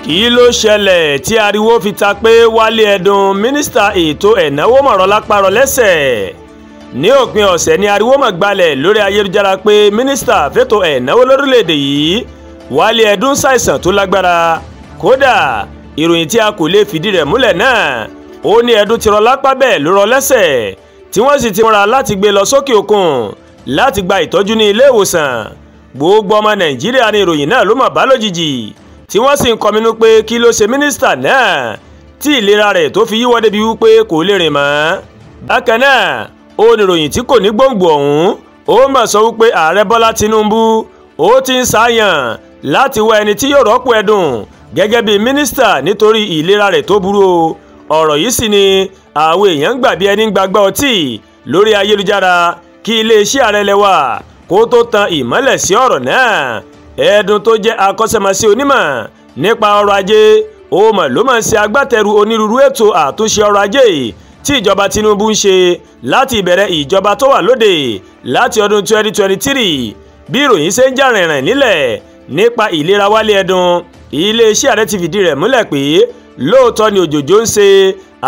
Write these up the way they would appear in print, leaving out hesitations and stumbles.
kí ló ṣẹlẹ̀ tí ariwo fi ta pé Wálé Ẹdùn mínísítà ètò ẹ̀náwó mọ̀rọ̀ lápárọ̀ lẹ́sẹ̀? ní òpin ọ̀sẹ̀ ni ariwo mọ̀ gbalẹ̀ lórí ayélujára pé mínísítà fẹ́tò ẹ̀náwó lórílẹ̀‐èdè yìí Wálé Ẹdùn ṣàìsàn tó lágbára. kódà ìròyìn tí a kò lè fìdí rẹ̀ múlẹ̀ náà ó ní Ẹdùn ti rọ lápá bẹ́ẹ̀ ló rọ lẹ́sẹ̀ tí wọ́n sì ti múra láti gbé lọ sókè òkun láti gba ìtọ́jú ní ilé ìwòsàn. gbogbo ọmọ Nàìjíríà ni ìròyìn náà ló mọ̀ bá lójijì tí wọ́n sì ń kọminú pé kí ló ṣe mínísítà náà tí ìlera rẹ̀ tó fi yíwọ́ débi wípé kò lè rìn mọ́. bákan náà ó ní ìròyìn tí kò ní gbòǹgbò ọ̀hún ó mà sọ wípé ààrẹ Bọ́lá Tinubu ó ti ń ṣàyàn láti wá ẹni tí yóò rọ́pò Ẹdùn gẹ́gẹ́ bí mínísítà nítorí ìlera rẹ̀ tó burú o. ọ̀rọ̀ yìí sì ni àwọn èèyàn ń gbà bí ẹni ń gbagbá ọtí lórí ayélujára kí iléeṣẹ́ ààrẹ lẹ́wà kó tó tan ìmọ́lẹ̀ sí ọ̀rọ̀ náà. Ẹdùn tó jẹ́ akọ́ṣẹ́mọṣẹ́ onímọ̀ nípa ọrọ̀ ajé ó mọ̀ ló máa ń ṣe agbátẹrù onírúurú ètò àtúnṣe ọrọ̀ ajé tí ìjọba Tinubu ń ṣe láti ìbẹ̀rẹ̀ ìjọba tó wà lóde láti ọdún 2023. bí ìròyìn ṣe ń jà rìnrìn nílẹ̀ nípa ìlera Wálé Ẹdùn, iléeṣẹ́ ààrẹ ti fìdí rẹ̀ múlẹ̀ pé lóòótọ́ ni òjòjò ń ṣe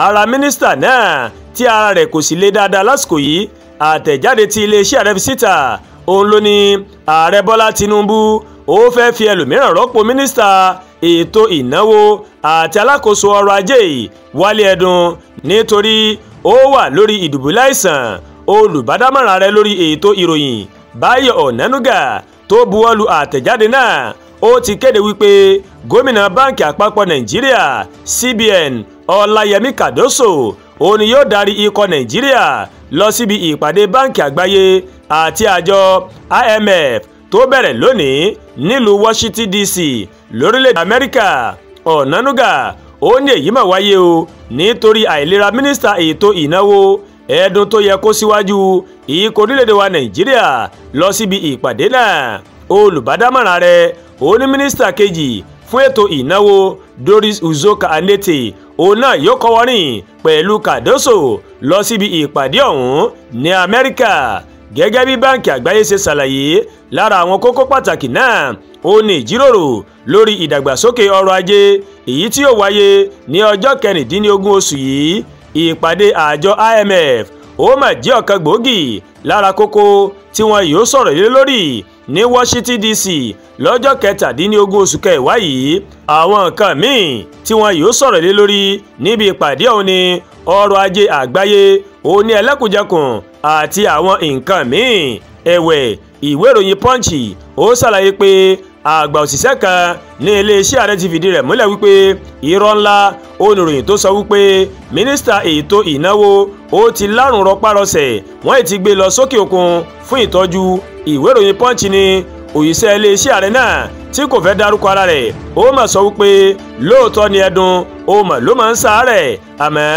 ara mínísítà náà tí ara rẹ̀ kò sì le dáadáa lásìkò yìí. àtẹ̀jáde tí iléeṣẹ́ ààrẹ fi síta òun ló ní ààrẹ Bọ́lá Tinubu ó fẹ́ fi ẹlòmíràn rọ́pò mínísítà ètò ìnáwó àti alákòóso ọrọ̀ ajé Wálé Ẹdùn nítorí ó wà lórí ìdùbúlẹ̀ àìsàn. olùbádámọ̀ràn ààrẹ lórí ètò ìròyìn Báyọ̀ Ọ̀nánúgà tó buwọ́lu àtẹ̀jáde náà ó ti kéde wípé gómìnà báǹkì àpapọ̀ Nàìjíríà CBN Ọláyẹmí Kàdóso òun ni yóò darí ikọ̀ Nàìjíríà lọ síbi ìpàdé báǹkì àgbáyé àti àjọ IMF tó bẹ̀rẹ̀ lónìí nílùú Washington DC lórílẹ̀‐èdè Amẹ́ríkà. Ọ̀nánúgà ó ní èyí mà wáyé o nítorí àìlera mínísítà ètò ìnáwó Ẹdùn tó yẹ kó síwájú ikọ̀ orílẹ̀‐èdè wa Nàìjíríà lọ síbi ìpàdé náà. olùbádámọ̀ràn rẹ̀ ó ní mínísítà kejì fún ètò ìnáwó Doris Uzoka Anete òun náà yóò kọ́wọ́ rìn pẹ̀lú Kàdóso lọ síbi ìpàdé ọ̀hún ní Amẹ́ríkà. gẹ́gẹ́ bí báǹkì àgbáyé ṣe ṣàlàyé lára àwọn kókó pàtàkì náà ó ní ìjíròrò lórí ìdàgbàsókè ọrọ̀ ajé èyí tí yóò wáyé ní ọjọ́ 19 oṣù yìí. ìpàdé àjọ IMF ó mà jẹ́ ọ̀kan gbòógì lára kókó tí wọn yóò sọ̀rọ̀ lé lórí ní Washington DC lọ́jọ́ 17 oṣù kẹwàá yìí. àwọn nǹkan míì tí wọn yóò sọ̀rọ̀ lé lórí níbi ìpàdé ọ̀hún ni ọrọ̀ ajé àgbáyé ó ní ẹlẹ́kùnjẹkùn àti àwọn nǹkan míì. ẹ̀wẹ̀ ìwé ìròyìn Punch ó ṣàlàyé pé àgbà òṣìṣẹ́ kan ní iléeṣẹ́ ààrẹ ti fìdí rẹ̀ múlẹ̀ wípé irọ́ ńlá oníròyìn tó sọ wípé mínísítà ètò ìnáwó ó ti lárùn rọpárọsẹ̀ wọ́n ti gbé lọ sókè òkun fún ìtọ́jú. ìwé ìròyìn Punch ní òṣìṣẹ́ iléeṣẹ́ ààrẹ náà tí kò fẹ́ dárúkọ ara rẹ̀ ó mà sọ wípé lóòótọ́ ni Ẹdùn ó mà ló máa ń ṣàárẹ̀ àmọ́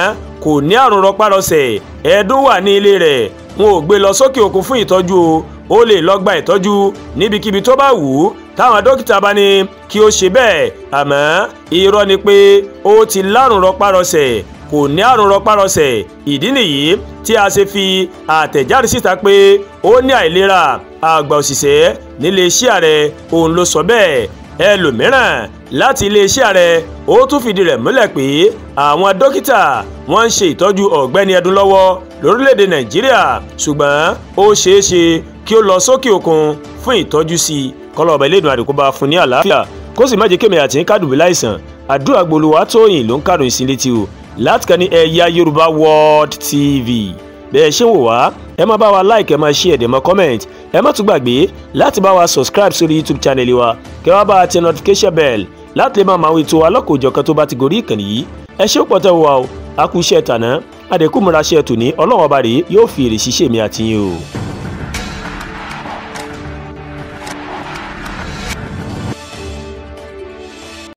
kò ní àrùn rọpárọsẹ̀. Ẹdùn wà ní ilé rẹ̀ wọn ò gbé lọ sókè òkun fún ìtọ́jú ó lè lọ gba ìtọ́jú níbikíbi tó bá wù ú táwọn dókítà bá ní kí ó ṣe bẹ́ẹ̀. àmọ́ irọ́ ni pé ó ti lárùn rọpárọsẹ̀ kò ní àrùn rọpárọsẹ̀. ìdí nìyí tí a ṣe fi àtẹ̀jáde síta pé ó ní àìlera. àgbà òṣìṣẹ́ nílé iṣẹ́ ààrẹ òun ló sọ bẹ́ẹ̀. ẹlòmíràn láti iléeṣẹ́ ààrẹ ó tún fìdí rẹ̀ múlẹ̀ pé àwọn dókítà wọ́n ń ṣe ìtọ́jú ọ̀gbẹ́ni Ẹdùn lọ́wọ́ lórílẹ̀‐èdè Nàìjíríà ṣùgbọ́n ó ṣeé ṣe kí ó lọ sókè òkun fún ìtọ́jú sí i. kọ́lọ́ọ̀bà Elédùmarè àdìkú bá fún ní àlàáfíà kó sì má jẹ́ kémi àti ń kádùbí láìsàn. àdúrà Olúwatóyìn ló ń kàròyìn sí létí o láti kàn ní Ẹ̀yà Yorùbá World TV. bẹ́ẹ̀ ṣé ń wò wá ẹ má bá wa like ẹ má share ẹ má comment ẹ má tún gbàgbé láti bá wa subscribe sórí YouTube channel wa kẹ́ wá bá a tẹ notification bell láti lè máa máa wí tó wa lọ́kọ̀ọ́jọ̀kan tó bá ti gorí ìkànnì yìí. ẹ ṣé pọ̀ tẹ́ wà o a kú iṣẹ́ tàná àdẹ̀kùnmọ́ra ṣe tòní Ọlọ́run ọba rèé yóò fi èrè ṣiṣẹ́ mi àti yín o.